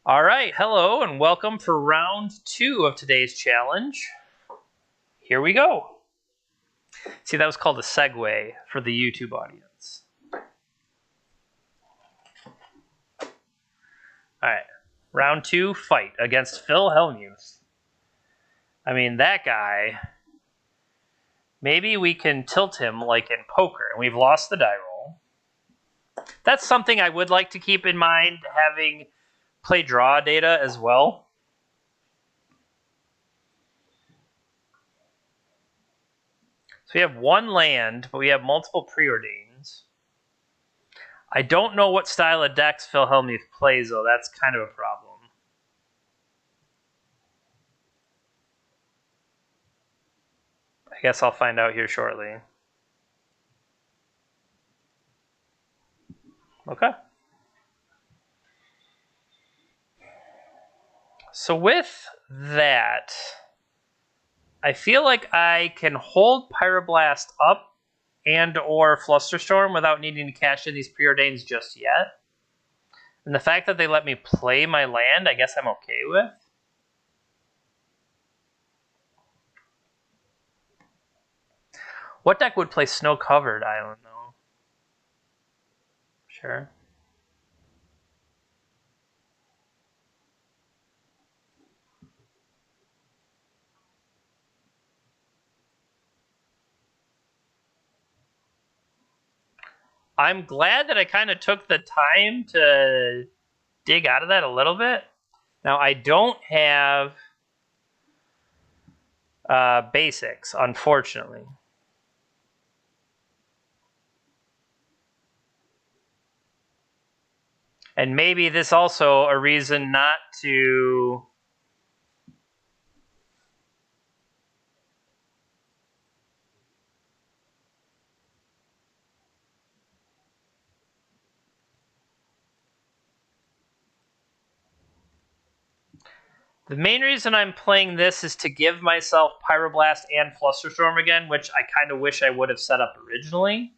All right, hello and welcome for round 2 of today's challenge. Here we go. See, that was called a segue for the YouTube audience. All right, round 2, fight against Phil Hellmuth. I mean, that guy, maybe we can tilt him like in poker, and we've lost the die roll. That's something I would like to keep in mind, having play draw data as well. So we have one land, but we have multiple preordains. I don't know what style of decks Phil Hellmuth plays, though. That's kind of a problem. I guess I'll find out here shortly. Okay. So with that, I feel like I can hold Pyroblast up and or Flusterstorm without needing to cash in these preordains just yet. And the fact that they let me play my land, I guess I'm okay with. What deck would play Snow-Covered Island, though? Sure. I'm glad that I kind of took the time to dig out of that a little bit. Now, I don't have basics, unfortunately. And maybe this also a reason not to the main reason I'm playing this is to give myself Pyroblast and Flusterstorm again, which I kind of wish I would have set up originally.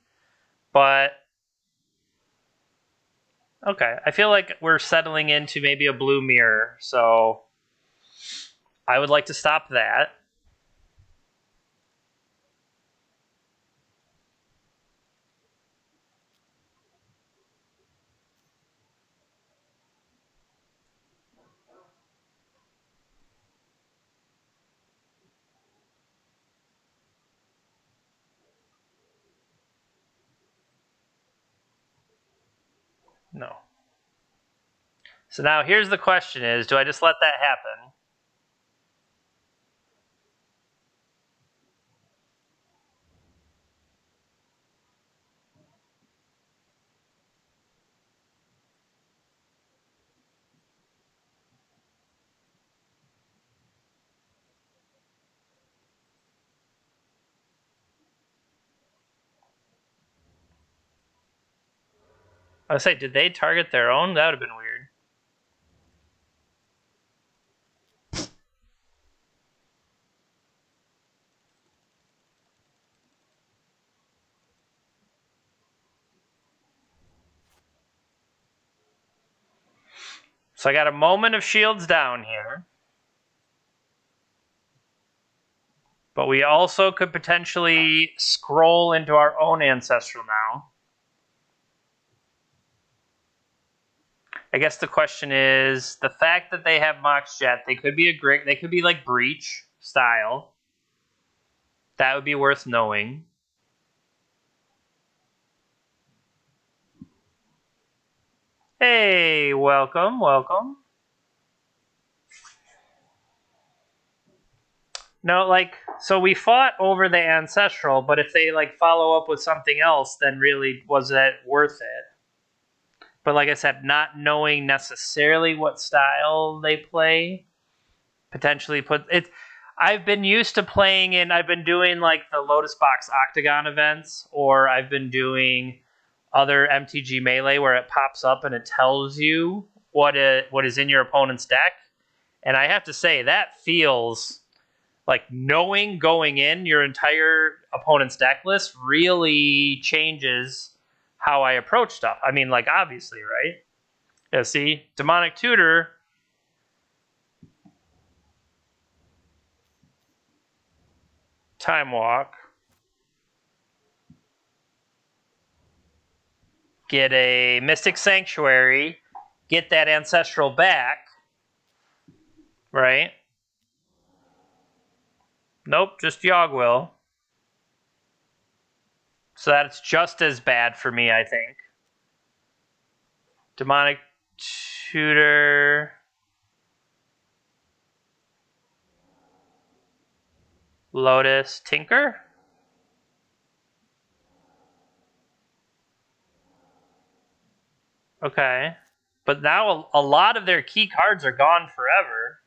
But okay, I feel like we're settling into maybe a blue mirror, so I would like to stop that. No. So now here's the question is, do I just let that happen? I would say, did they target their own? That would have been weird. So I got a moment of shields down here. But we also could potentially scroll into our own Ancestral now. I guess the question is the fact that they have Mox Jet, they could be they could be like Breach style. That would be worth knowing. Hey, welcome, welcome. No, like, so we fought over the Ancestral, but if they like follow up with something else, then really was that worth it? But like I said, not knowing necessarily what style they play potentially put it. I've been used to playing in. I've been doing like the Lotus Box Octagon events, or I've been doing other MTG Melee where it pops up and it tells you what is in your opponent's deck. And I have to say that feels like knowing going in your entire opponent's deck list really changes how I approach stuff. I mean, like obviously, right? Yeah, see, Demonic Tutor Time Walk. Get a Mystic Sanctuary. Get that Ancestral back. Right? Nope, just Yogg-Will. So that's just as bad for me, I think. Demonic Tutor. Lotus Tinker. Okay. But now a lot of their key cards are gone forever.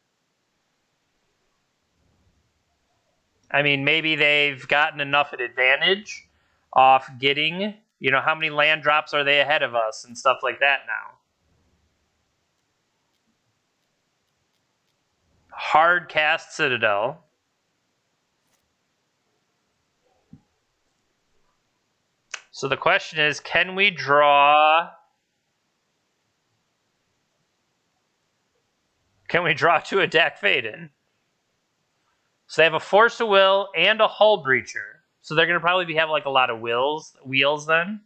I mean, maybe they've gotten enough at advantage off getting, you know, how many land drops are they ahead of us and stuff like that now. Hard cast Citadel. So the question is, can we draw... Can we draw to a Dack Fayden? So they have a Force of Will and a Hull Breacher. So they're going to probably have like a lot of wheels then.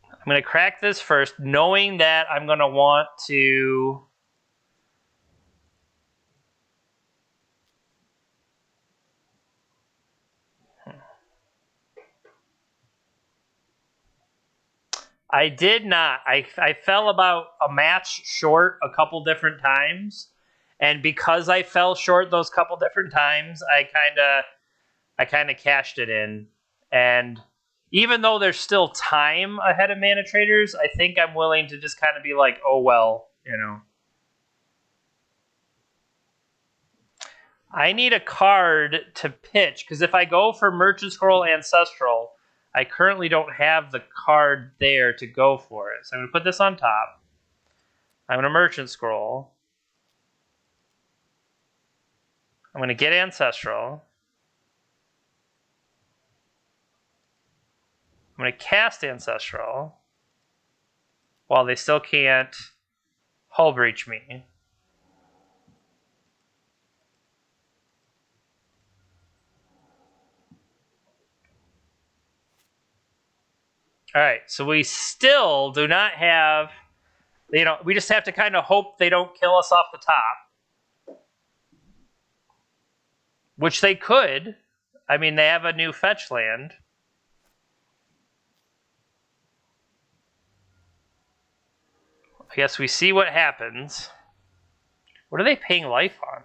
I'm going to crack this first, knowing that I'm going to want to... I did not. I fell about a match short a couple different times. And because I fell short those couple different times, I kind of cashed it in. And even though there's still time ahead of Mana Traders, I think I'm willing to just kind of be like, oh well, you know. I need a card to pitch, because if I go for Merchant Scroll Ancestral, I currently don't have the card there to go for it. So I'm going to put this on top. I'm going to Merchant Scroll. I'm going to get Ancestral. I'm going to cast Ancestral while they still can't Hull Breach me. Alright, so we still do not have... You know, we just have to kind of hope they don't kill us off the top. Which they could. I mean, they have a new fetch land. I guess we see what happens. What are they paying life on?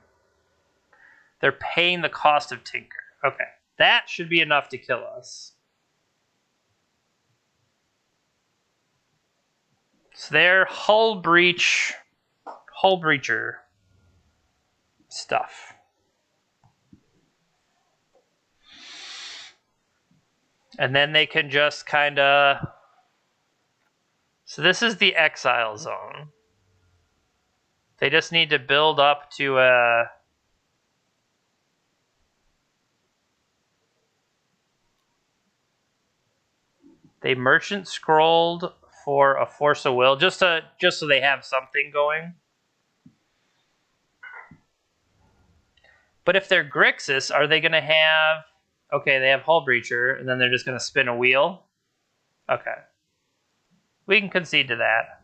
They're paying the cost of Tinker. Okay. That should be enough to kill us. So they're Hull Breacher stuff. And then they can just kind of... So this is the exile zone. They just need to build up to a... They Merchant Scrolled for a Force of Will, just so they have something going. But if they're Grixis, are they going to have... Okay, they have Hull Breacher, and then they're just going to spin a wheel? Okay. We can concede to that.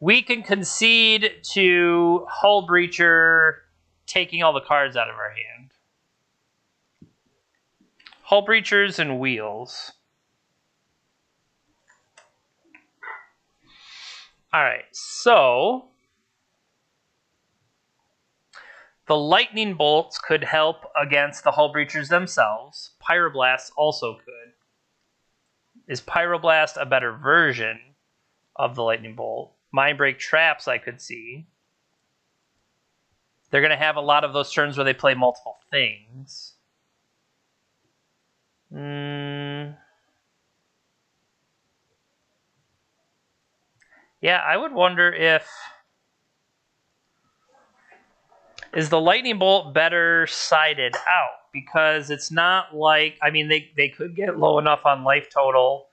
We can concede to Hull Breacher taking all the cards out of our hand. Hull Breachers and wheels. Alright, so... The Lightning Bolts could help against the Hull Breachers themselves. Pyroblast also could. Is Pyroblast a better version of the Lightning Bolt? Mindbreak Traps I could see. They're going to have a lot of those turns where they play multiple things. Yeah, I would wonder if... Is the lightning bolt better sided out? Because it's not like, I mean, they could get low enough on life total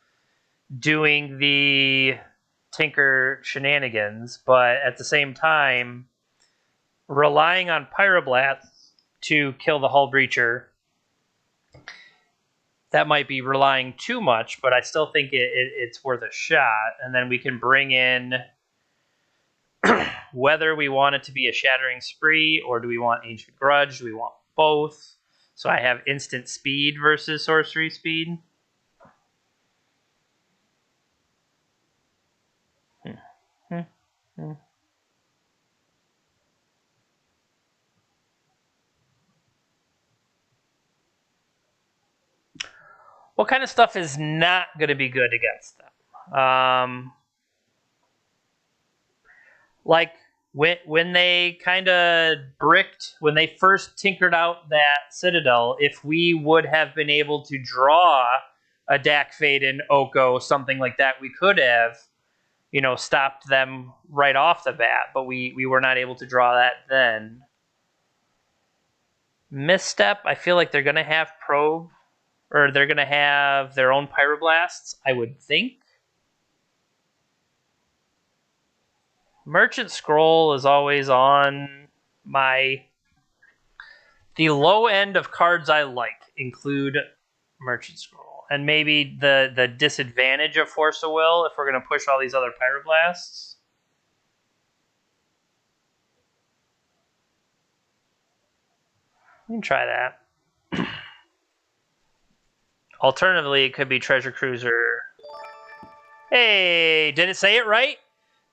doing the Tinker shenanigans, but at the same time, relying on Pyroblast to kill the Hull Breacher, that might be relying too much, but I still think it's worth a shot. And then we can bring in whether we want it to be a Shattering Spree or do we want Ancient Grudge, do we want both? So I have instant speed versus sorcery speed. What kind of stuff is not going to be good against them? Like when they kind of bricked, when they first tinkered out that Citadel, if we would have been able to draw a Dak Faden, Oko, something like that, we could have, stopped them right off the bat, but we were not able to draw that then. Misstep, I feel like they're going to have Probe, or they're going to have their own Pyroblasts, I would think. Merchant Scroll is always on the low end of cards I like include Merchant Scroll. And maybe the disadvantage of Force of Will if we're going to push all these other Pyroblasts. We can try that. Alternatively, it could be Treasure Cruiser. Hey, did it say it right?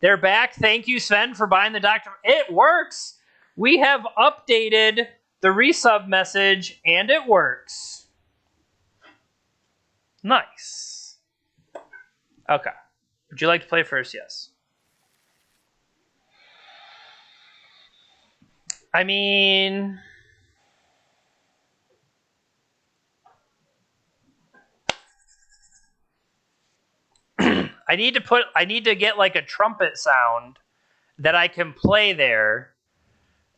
They're back. Thank you, Sven, for buying the Doctor. It works. We have updated the resub message, and it works. Nice. Okay. Would you like to play first? Yes. I mean... I need to get like a trumpet sound that I can play there,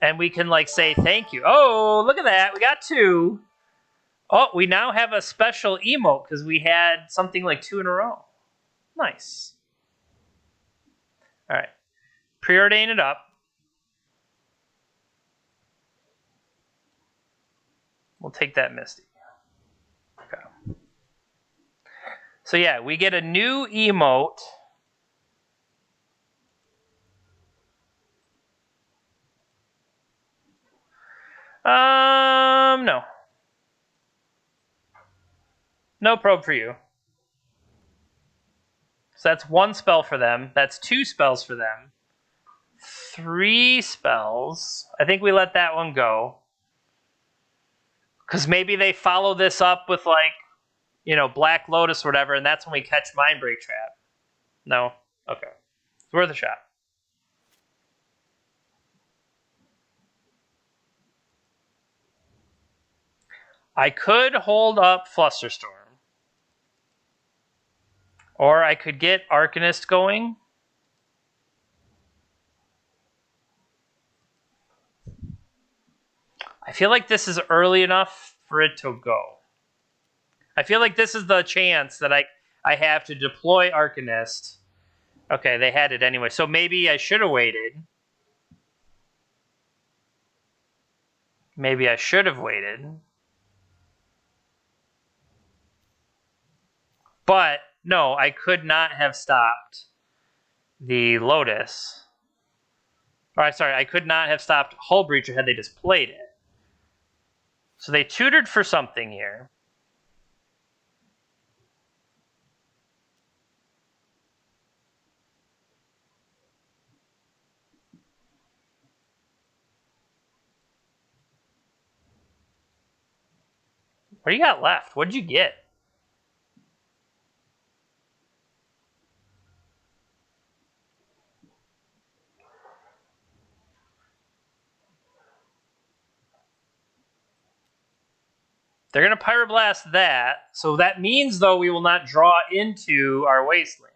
and we can like say thank you. Oh, look at that. We got 2. Oh, we now have a special emote because we had something like 2 in a row. Nice. All right. Preordain it up. We'll take that Misty. Okay. So yeah, we get a new emote. No. No probe for you. So that's 1 spell for them. That's 2 spells for them. 3 spells. I think we let that one go. Because maybe they follow this up with like, Black Lotus or whatever, and that's when we catch Mindbreak Trap. No? Okay. It's worth a shot. I could hold up Flusterstorm. Or I could get Arcanist going. I feel like this is early enough for it to go. I feel like this is the chance that I have to deploy Arcanist. Okay, they had it anyway. So maybe I should have waited. Maybe I should have waited. But, no, I could not have stopped the Lotus. Or, sorry, I could not have stopped Hull Breacher had they just played it. So they tutored for something here. What do you got left? What did you get? They're going to Pyroblast that. So that means, though, we will not draw into our Wasteland.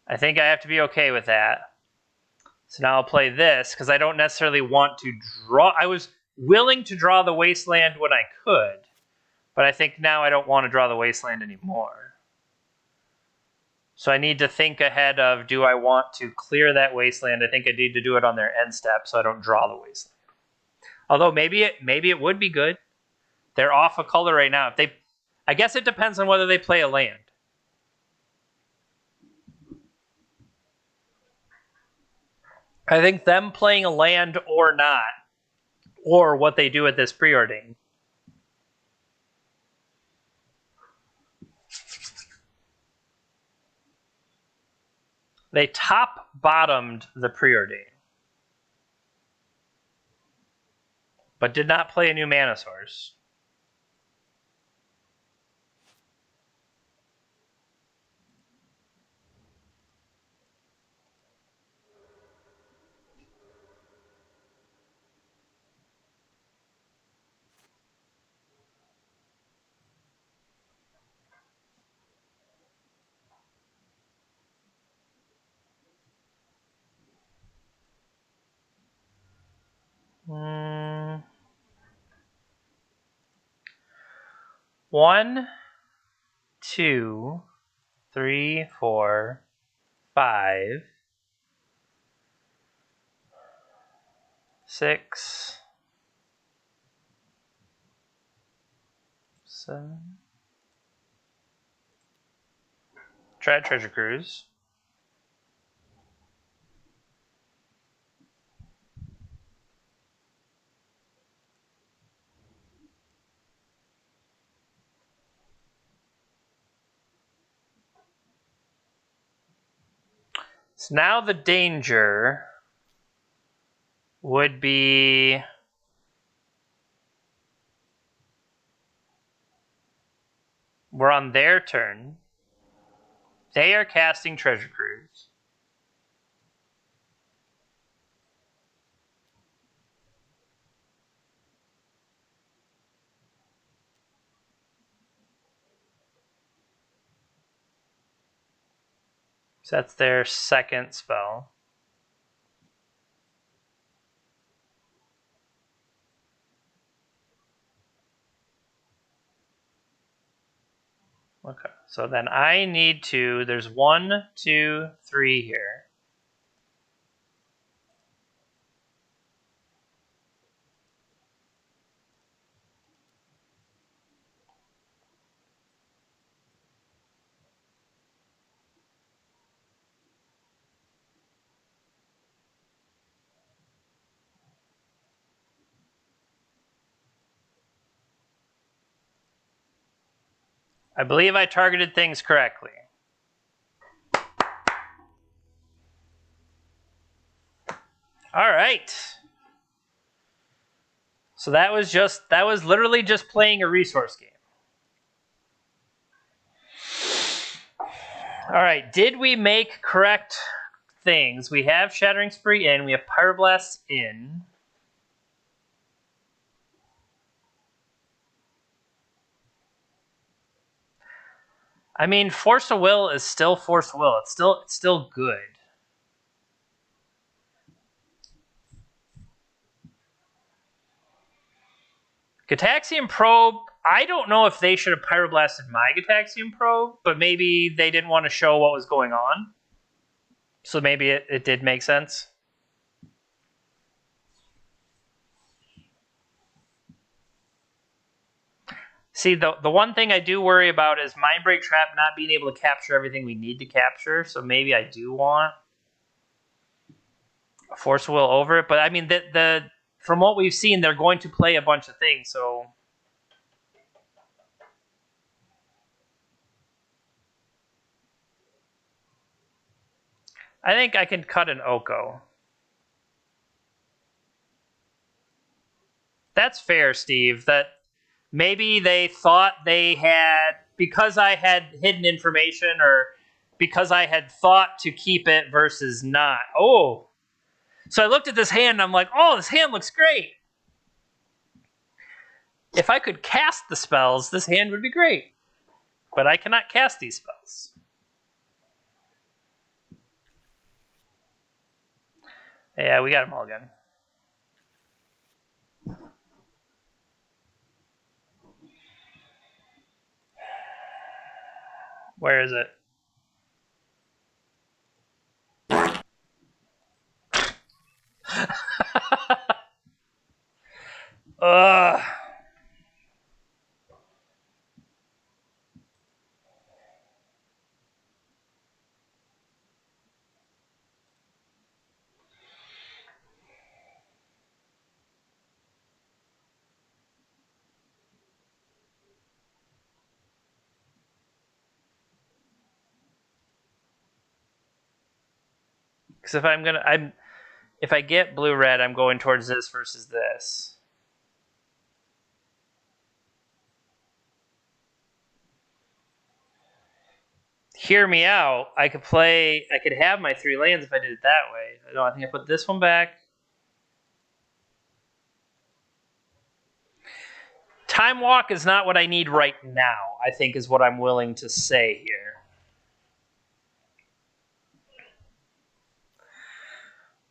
I think I have to be okay with that. So now I'll play this, because I don't necessarily want to draw. I was willing to draw the Wasteland when I could, but I think now I don't want to draw the Wasteland anymore. So I need to think ahead of, do I want to clear that Wasteland? I think I need to do it on their end step so I don't draw the Wasteland. Although maybe it would be good. They're off a color right now. I guess it depends on whether they play a land. I think them playing a land or not, or what they do at this preordain. They top-bottomed the preordain, but did not play a new mana source. One, 2, 3, 4, 5, 6, 7. Try Treasure Cruise. So now the danger would be we're on their turn. They are casting Treasure Cruise. So that's their second spell. Okay, so then I need to, there's 1, 2, 3 here. I believe I targeted things correctly. All right. So that was literally just playing a resource game. All right, did we make correct things? We have Shattering Spree in, we have Pyroblast in. I mean, Force of Will is still Force of Will. It's still good. Gitaxian Probe, I don't know if they should have Pyroblasted my Gitaxian Probe, but maybe they didn't want to show what was going on. So maybe it did make sense. See, the one thing I do worry about is Mindbreak Trap not being able to capture everything we need to capture, so maybe I do want a Force of Will over it. But I mean, from what we've seen, they're going to play a bunch of things, so... I think I can cut an Oko. That's fair, Steve. That maybe they thought they had, because I had hidden information, or because I had thought to keep it versus not. Oh. So I looked at this hand and I'm like, oh, this hand looks great. If I could cast the spells, this hand would be great. But I cannot cast these spells. Yeah, we got a mulligan. Where is it? Ugh. Because if I get blue-red, I'm going towards this versus this. Hear me out. I could have my 3 lands if I did it that way. No, I think I put this one back. Time Walk is not what I need right now, I think is what I'm willing to say here.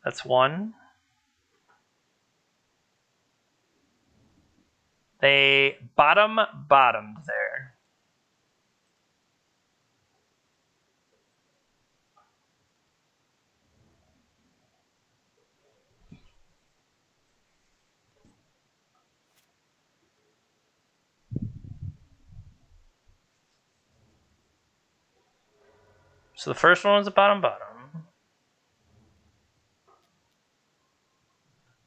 That's one. They bottomed there. So the first one was a bottom.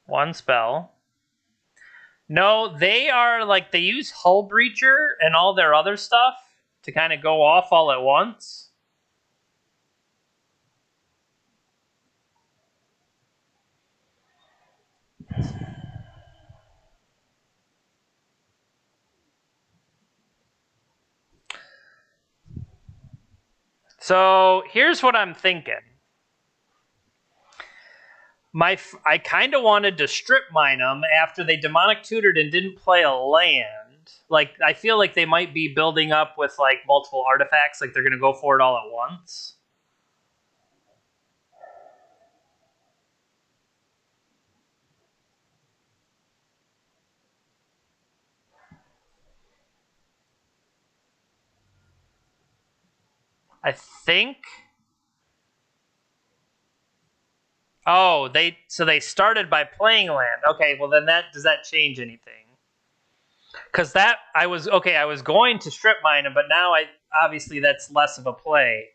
One spell. No, they are like, they use Hull Breacher and all their other stuff to kind of go off all at once. So here's what I'm thinking. I kind of wanted to strip mine them after they demonic tutored and didn't play a land. Like, I feel like they might be building up with like multiple artifacts, like they're going to go for it all at once. I think. Oh, they started by playing land. Okay, well then does that change anything? Because I was going to strip mine them, but now obviously that's less of a play.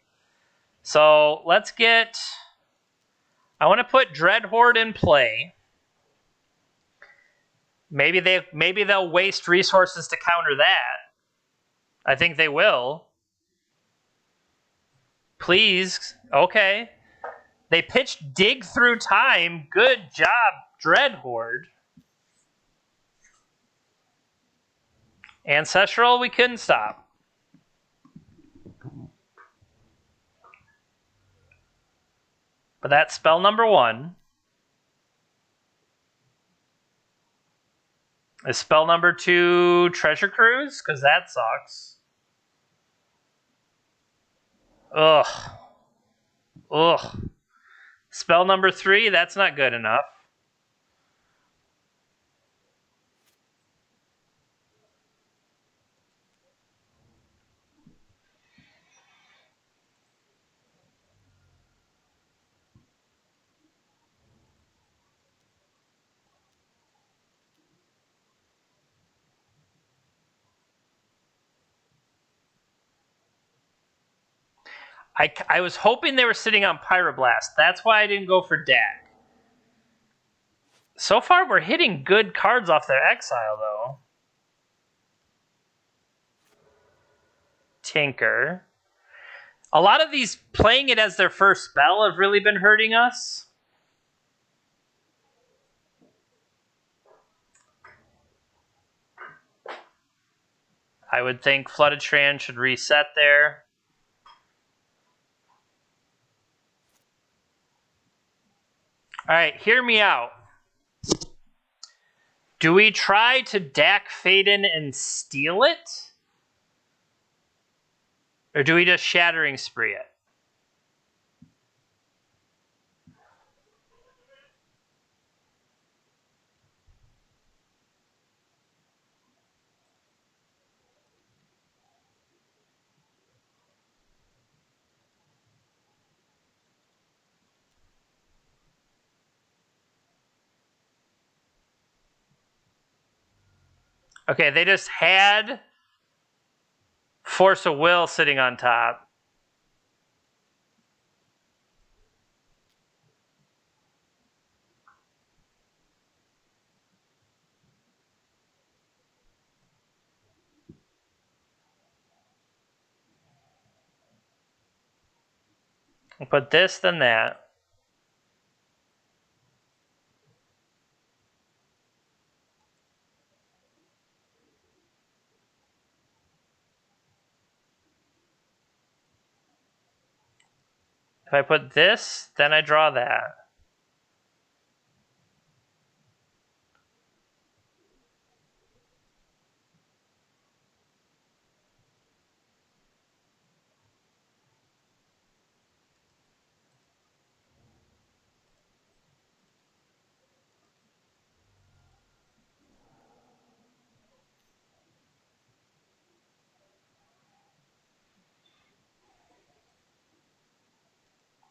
So let's get. I want to put Dreadhorde in play. Maybe they'll waste resources to counter that. I think they will. Please, okay. They pitched Dig Through Time. Good job, Dreadhorde. Ancestral, we couldn't stop. But that's spell number 1. Is spell number 2 Treasure Cruise? Because that sucks. Ugh. Spell number 3, that's not good enough. I was hoping they were sitting on Pyroblast. That's why I didn't go for Dak. So far, we're hitting good cards off their exile, though. Tinker. A lot of these playing it as their first spell have really been hurting us. I would think Flooded Strand should reset there. All right, hear me out. Do we try to Dak Faden and steal it? Or do we just Shattering Spree it? Okay, they just had Force of Will sitting on top. We'll put this, then that. If I put this, then I draw that.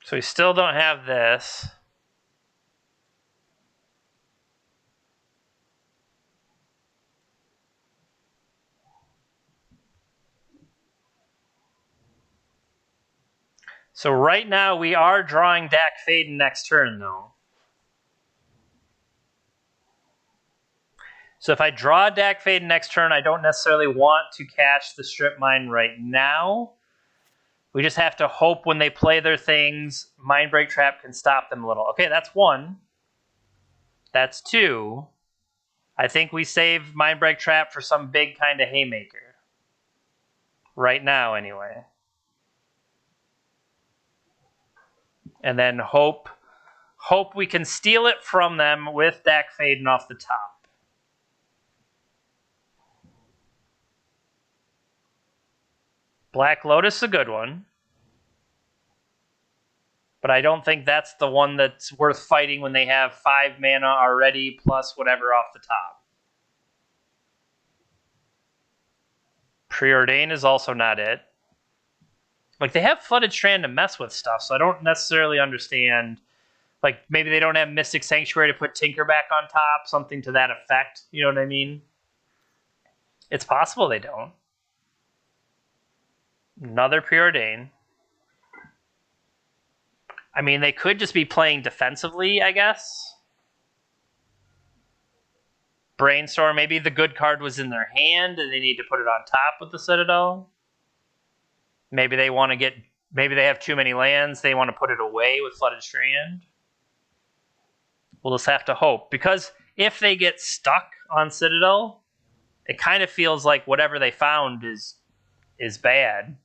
So we still don't have this. So right now we are drawing Dack Fayden next turn, though. So if I draw Dack Fayden next turn, I don't necessarily want to catch the Strip Mine right now. We just have to hope when they play their things, Mindbreak Trap can stop them a little. Okay, that's one. That's two. I think we save Mindbreak Trap for some big kind of haymaker. Right now, anyway. And then hope we can steal it from them with Dack Fayden off the top. Black Lotus is a good one. But I don't think that's the one that's worth fighting when they have 5 mana already plus whatever off the top. Preordain is also not it. Like, they have Flooded Strand to mess with stuff, so I don't necessarily understand. Like, maybe they don't have Mystic Sanctuary to put Tinker back on top, something to that effect. You know what I mean? It's possible they don't. Another Preordain. I mean, they could just be playing defensively, I guess. Brainstorm, maybe the good card was in their hand and they need to put it on top with the Citadel. Maybe they want to get, maybe they have too many lands, they want to put it away with Flooded Strand. We'll just have to hope. Because if they get stuck on Citadel, it kind of feels like whatever they found is bad.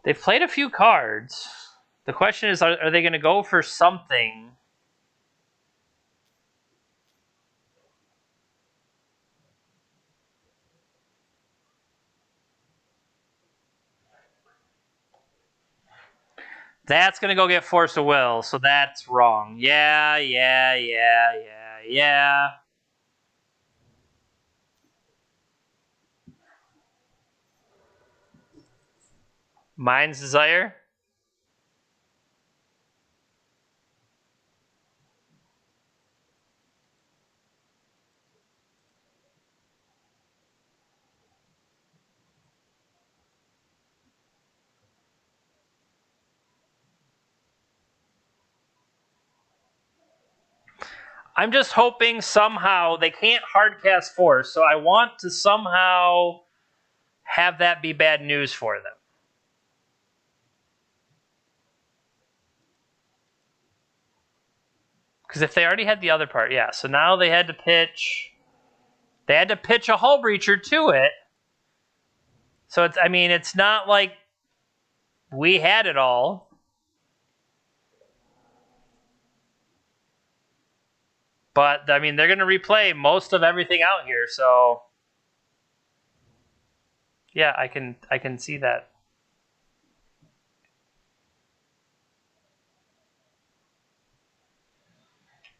They've played a few cards. The question is, are they going to go for something? That's going to go get Force of Will, so that's wrong. Yeah. Mind's Desire? I'm just hoping somehow they can't hardcast Force, so I want to somehow have that be bad news for them. Because if they already had the other part, yeah. So now they had to pitch a Hull Breacher to it. So it's, I mean, it's not like we had it all. But I mean, they're going to replay most of everything out here, so yeah, I can see that.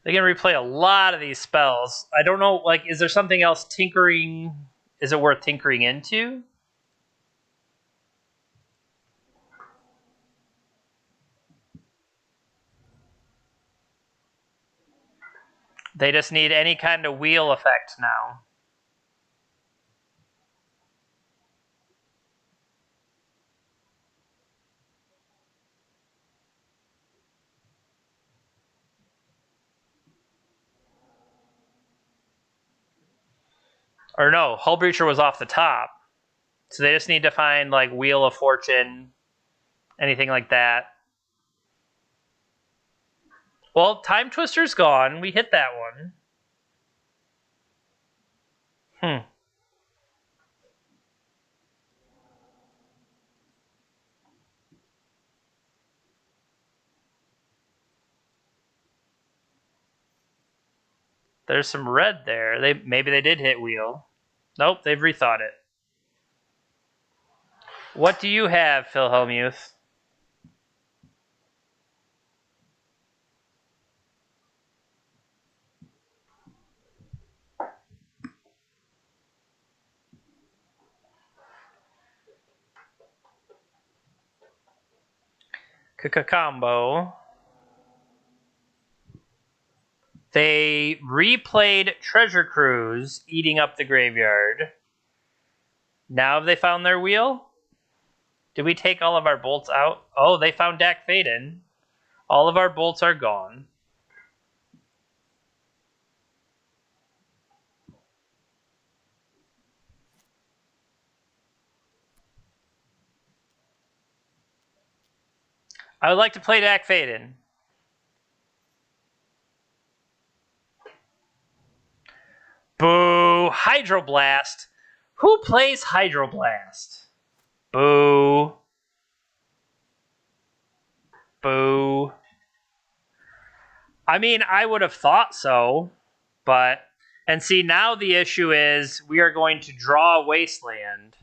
They can replay a lot of these spells. I don't know, like, is there something else tinkering is it worth tinkering into? They just need any kind of wheel effect now. Or no, Hullbreacher was off the top. So they just need to find like Wheel of Fortune, anything like that. Well, Time Twister's gone. We hit that one. There's some red there. Maybe they did hit Wheel. Nope, they've rethought it. What do you have, Philhelmuth? Combo. They replayed Treasure Cruise, eating up the graveyard. Now have they found their wheel? Did we take all of our bolts out? Oh, they found Dak Faden. All of our bolts are gone. I would like to play Dak Faden. Boo! Hydroblast. Who plays Hydroblast? Boo. Boo. I mean, I would have thought so, but... And see, now the issue is we are going to draw Wasteland,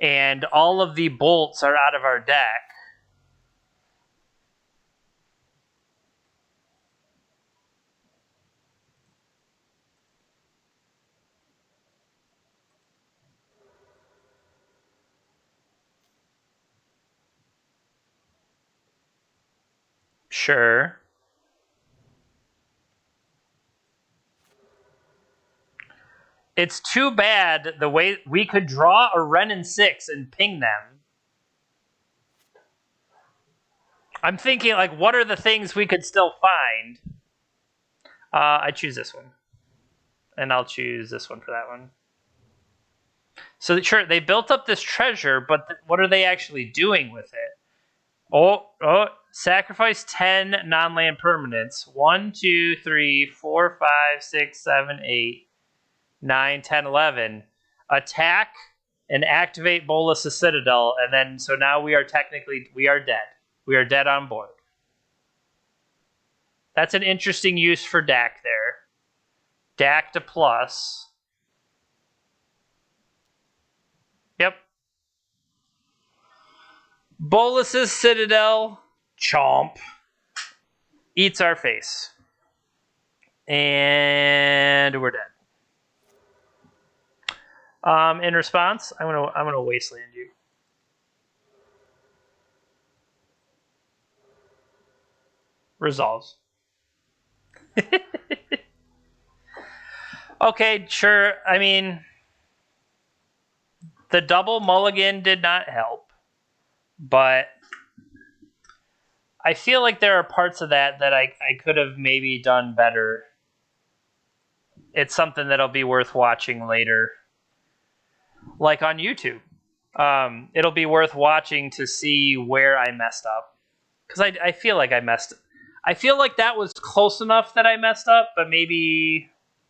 and all of the bolts are out of our deck. Sure. It's too bad the way we could draw a Renin 6 and ping them. I'm thinking, like, what are the things we could still find? I choose this one. And I'll choose this one for that one. So, sure, they built up this treasure, but what are they actually doing with it? Oh, sacrifice 10 non-land permanents. 1, 2, 3, 4, 5, 6, 7, 8, 9, 10, 11. Attack and activate Bolas' Citadel, and then, so now we are dead. We are dead on board. That's an interesting use for Dak there. Dak to plus. Yep. Bolas' Citadel, chomp, eats our face. And we're dead. In response, I'm gonna Wasteland you. Resolves. Okay, sure. I mean, the double mulligan did not help, but I feel like there are parts of that I could have maybe done better. It's something that'll be worth watching later, like on YouTube. It'll be worth watching to see where I messed up, because I feel like I feel like that was close enough that I messed up, but maybe